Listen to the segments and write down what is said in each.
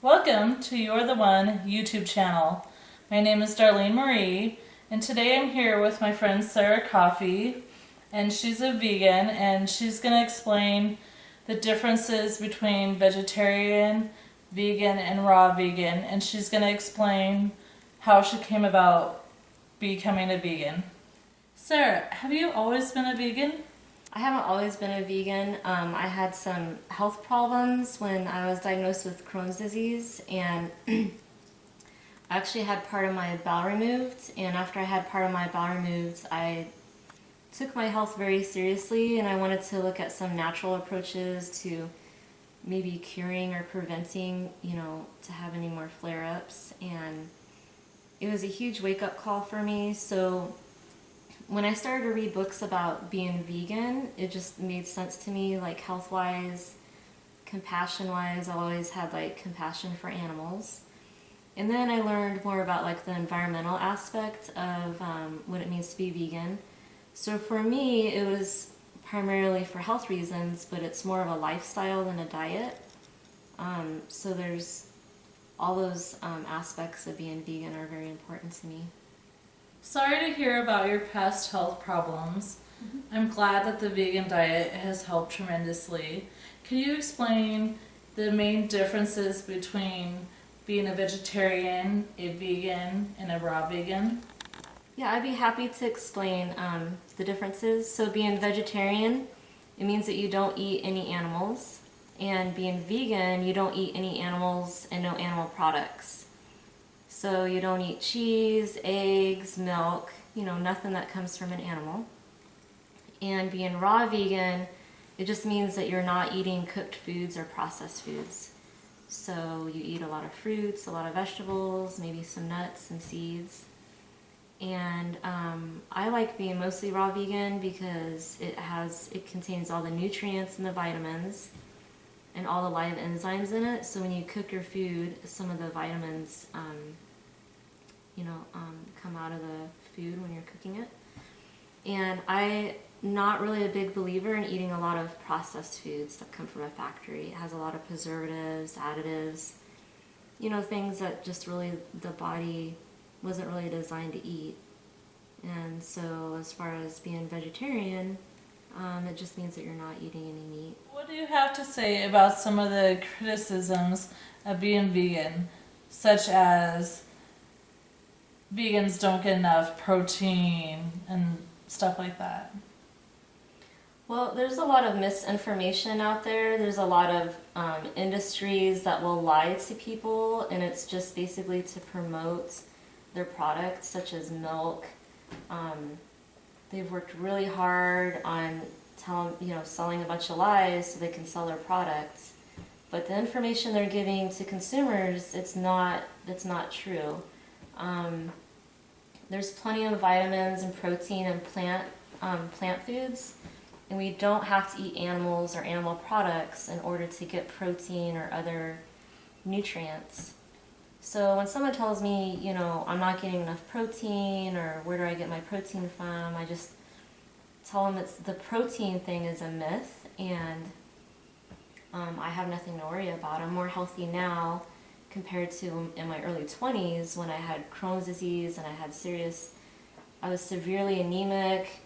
Welcome to You're the One YouTube channel. My name is Darlene Marie, and today I'm here with my friend Sarah Coffey, and she's a vegan, and she's going to explain the differences between vegetarian, vegan, and raw vegan, and she's going to explain how she came about becoming a vegan. Sarah, have you always been a vegan? I haven't always been a vegan. I had some health problems when I was diagnosed with Crohn's disease, and I actually had part of my bowel removed. And after I had part of my bowel removed, I took my health very seriously, and I wanted to look at some natural approaches to maybe curing or preventing, to have any more flare-ups. And it was a huge wake-up call for me. So when I started to read books about being vegan, it just made sense to me, like health-wise, compassion-wise. I always had like compassion for animals. And then I learned more about like the environmental aspect of what it means to be vegan. So for me, it was primarily for health reasons, but it's more of a lifestyle than a diet. So there's all those aspects of being vegan are very important to me. Sorry to hear about your past health problems. I'm glad that the vegan diet has helped tremendously. Can you explain the main differences between being a vegetarian, a vegan, and a raw vegan? Yeah, I'd be happy to explain the differences. So being vegetarian, it means that you don't eat any animals. And being vegan, you don't eat any animals and no animal products. So you don't eat cheese, eggs, milk, nothing that comes from an animal. And being raw vegan, it just means that you're not eating cooked foods or processed foods. So you eat a lot of fruits, a lot of vegetables, maybe some nuts and seeds. And I like being mostly raw vegan because it contains all the nutrients and the vitamins and all the live enzymes in it. So when you cook your food, some of the vitamins come out of the food when you're cooking it. And I'm not really a big believer in eating a lot of processed foods that come from a factory. It has a lot of preservatives, additives, things that just really the body wasn't really designed to eat. And so as far as being vegetarian, it just means that you're not eating any meat. What do you have to say about some of the criticisms of being vegan, such as vegans don't get enough protein and stuff like that? Well, there's a lot of misinformation out there. There's a lot of industries that will lie to people, and it's just basically to promote their products, such as milk. They've worked really hard on selling a bunch of lies so they can sell their products. But the information they're giving to consumers, it's not true. There's plenty of vitamins and protein in plant foods, and we don't have to eat animals or animal products in order to get protein or other nutrients. So when someone tells me, I'm not getting enough protein, or where do I get my protein from, I just tell them the protein thing is a myth, and I have nothing to worry about. I'm more healthy now compared to in my early 20s when I had Crohn's disease and I was severely anemic,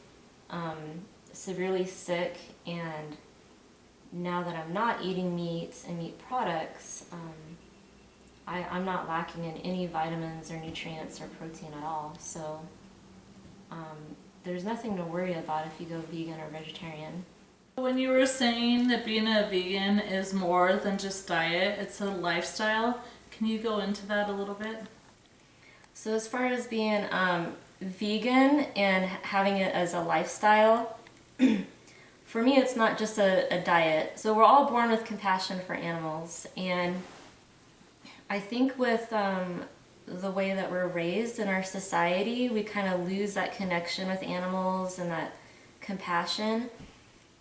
severely sick, and now that I'm not eating meat and meat products, I'm not lacking in any vitamins or nutrients or protein at all. So there's nothing to worry about if you go vegan or vegetarian. When you were saying that being a vegan is more than just diet, it's a lifestyle, can you go into that a little bit? So as far as being vegan and having it as a lifestyle, for me it's not just a diet. So we're all born with compassion for animals, and I think with the way that we're raised in our society, we kind of lose that connection with animals and that compassion.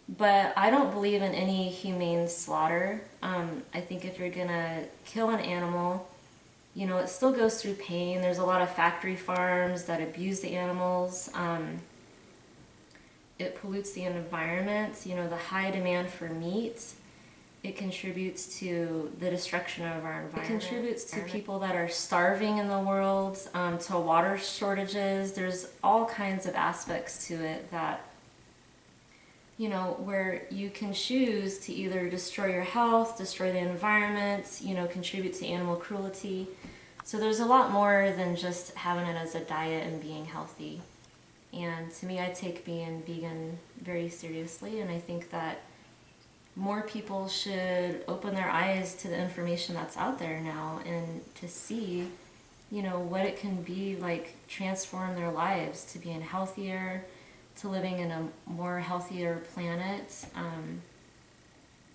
But I don't believe in any humane slaughter. I think if you're gonna kill an animal, it still goes through pain. There's a lot of factory farms that abuse the animals. It pollutes the environment. The high demand for meat It contributes to the destruction of our environment. It contributes to people that are starving in the world, to water shortages. There's all kinds of aspects to it that, you know, where you can choose to either destroy your health, destroy the environment, you know, contribute to animal cruelty. So there's a lot more than just having it as a diet and being healthy. And to me, I take being vegan very seriously, and I think that more people should open their eyes to the information that's out there now and to see, you know, what it can be like, transform their lives to being healthier, to living in a more healthier planet.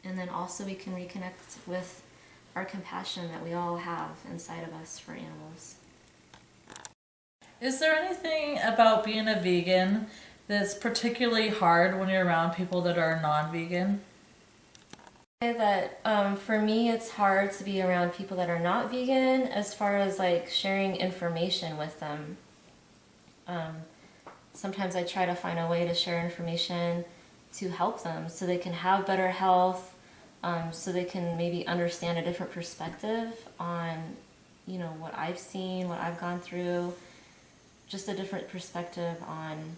And then also we can reconnect with our compassion that we all have inside of us for animals. Is there anything about being a vegan that's particularly hard when you're around people that are non-vegan? That for me it's hard to be around people that are not vegan as far as like sharing information with them. Sometimes I try to find a way to share information to help them so they can have better health, so they can maybe understand a different perspective on, you know, what I've seen, what I've gone through, just a different perspective on,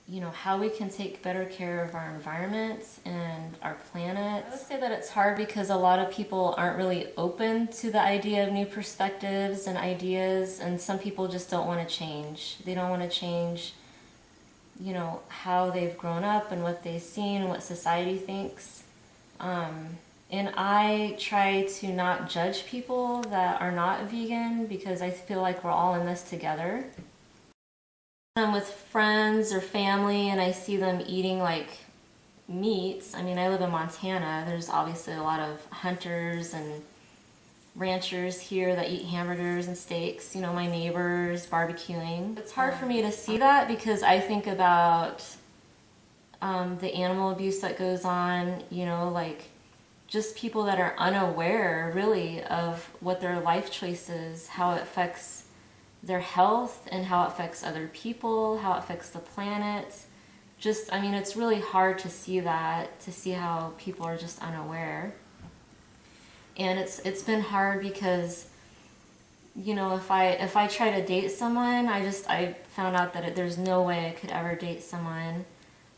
you know, how we can take better care of our environment and our planet. I would say that it's hard because a lot of people aren't really open to the idea of new perspectives and ideas, and some people just don't want to change. They don't want to change, you know, how they've grown up and what they've seen and what society thinks. And I try to not judge people that are not vegan because I feel like we're all in this together. I'm with friends or family and I see them eating like meats. I mean, I live in Montana. There's obviously a lot of hunters and ranchers here that eat hamburgers and steaks. You know, my neighbors barbecuing. It's hard for me to see that because I think about the animal abuse that goes on, you know, like just people that are unaware really of what their life choices, how it affects their health and how it affects other people, how it affects the planet. Just, I mean, it's really hard to see that, to see how people are just unaware. And it's been hard because, you know, if I try to date someone, I found out that there's no way I could ever date someone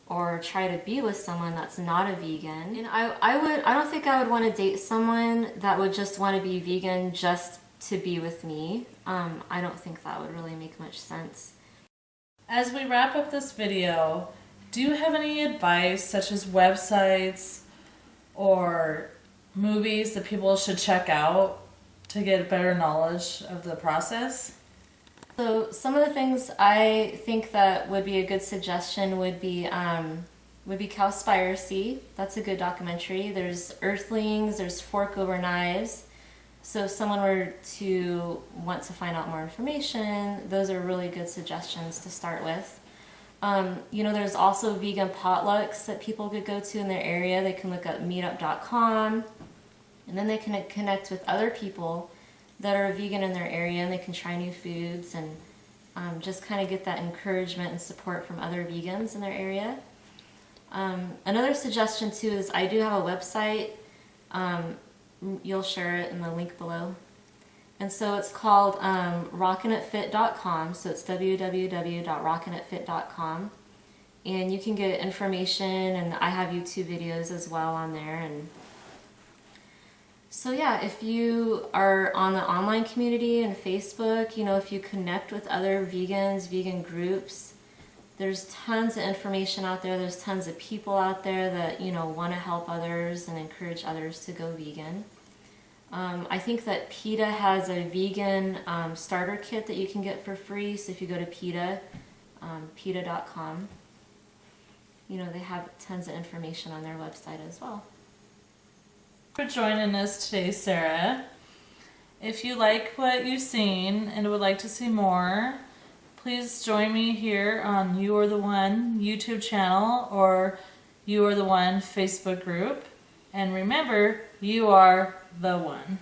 or try to be with someone that's not a vegan. And I don't think I would want to date someone that would just want to be vegan just to be with me. I don't think that would really make much sense. As we wrap up this video, do you have any advice, such as websites or movies that people should check out to get better knowledge of the process? So some of the things I think that would be a good suggestion would be Cowspiracy. That's a good documentary. There's Earthlings, there's Fork Over Knives. So if someone were to want to find out more information, those are really good suggestions to start with. You know, there's also vegan potlucks that people could go to in their area. They can look up meetup.com, and then they can connect with other people that are vegan in their area, and they can try new foods and just kind of get that encouragement and support from other vegans in their area. Another suggestion too is I do have a website. You'll share it in the link below. And so it's called rockinitfit.com. So it's www.rockinitfit.com. And you can get information, and I have YouTube videos as well on there. And so yeah, if you are on the online community and Facebook, you know, if you connect with other vegans, vegan groups, there's tons of information out there. There's tons of people out there that, you know, want to help others and encourage others to go vegan. I think that PETA has a vegan starter kit that you can get for free. So if you go to PETA, PETA.com, you know, they have tons of information on their website as well. For joining us today, Sarah. If you like what you've seen and would like to see more, please join me here on You Are The One YouTube channel or You Are The One Facebook group. And remember, you are the one.